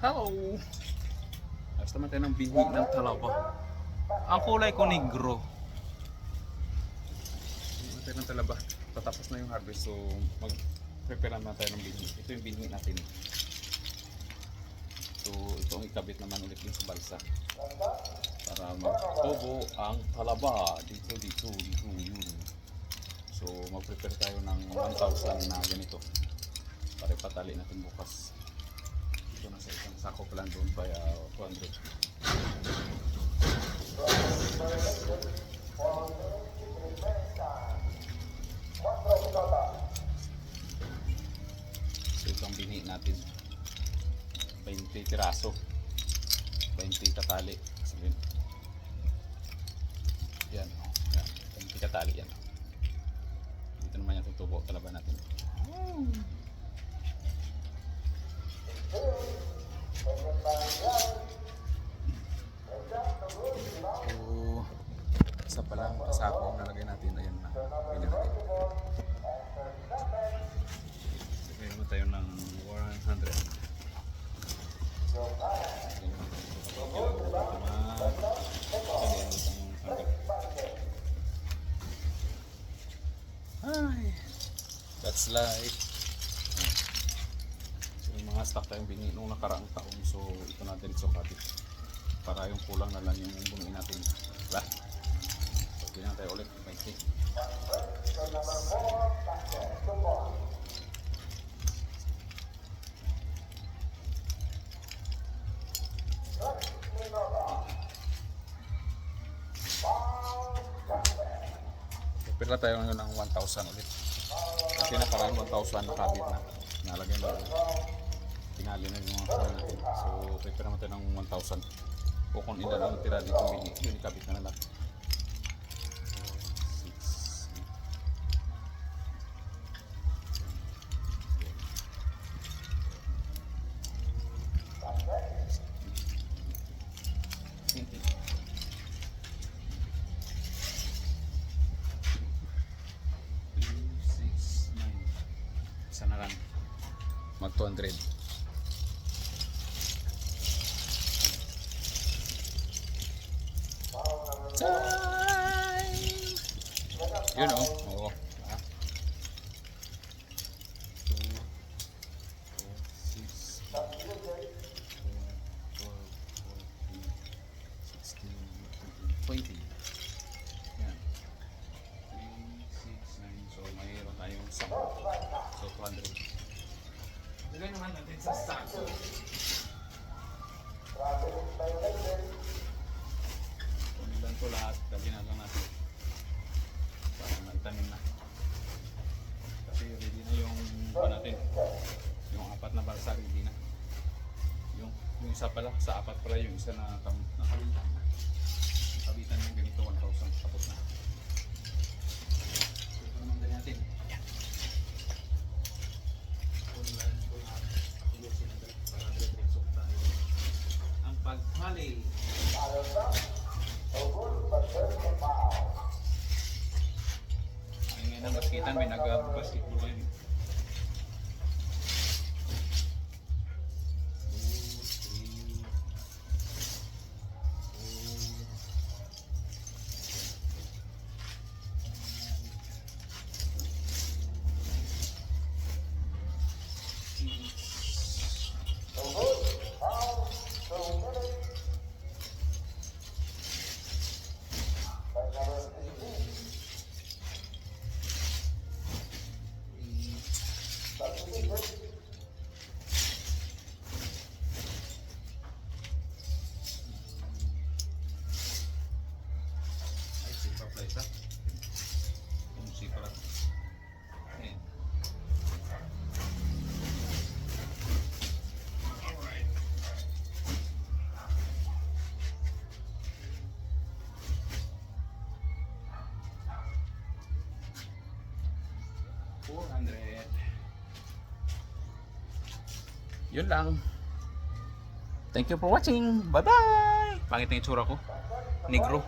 Hello! Ayos naman tayo ng binhi ng talaba. Ang kulay ko negro. Ayos tayo ng talaba. Patapos na yung harvest, so mag-prepare naman tayo ng binhi. Ito yung binhi natin. So ito ang ikabit naman ulit yung sa balsa. Para magtubo ang talaba. Dito, yun. So mag-prepare tayo ng 1,000 na ganito. Para ipatali natin bukas. Ito na sa isang sako pa lang doon pa 200. So itong bini natin 20 piraso, 20 katali. Sabihin yan, yan 20 katali yan. Dito naman yung tutubo talaba natin. So, isa pa lang kasako nalagay natin. Ayan na. Pili natin. Lagay naman tayo ng 100. Ay, that's life. Mga stock tayong binhi nung nakaraang taon, so ito natin dito sa kabit para yung kulang na lang yung bunuin natin, diba? So binhan tayo ulit 20. Pila tayo ngayon ng 1,000 ulit kasi nakaraan 1,000 nakabit na nalagay na tingali na yung mga kuha natin. So prepare naman tayo ng 1,000. Kung ina lang tira dito yung ikabit na lang. Isa na lang mag 200. Time! Yun o. Oo. 20. Yan. 3, 6, 9. So mayroon tayong 10. So 200. Ilagay naman natin sa sako. Kumilan ko lahat. Dali na lang natin. Para maitanim na. Kasi ready na yung natin. Yung 4 na balsa ready na. Yung isa pala, sa 4 pala yung isa na nakabitan. Kabitan yung ganito 1,000 tapos na. So ito naman din natin. Ang paghali. Ay ngayon ang baskitan, may nag-basketball kayo. Isa. Yung sipa lang. Ayan. Alright. $400. Yun lang. Thank you for watching. Bye-bye! Pangit na itsura ko. Negro.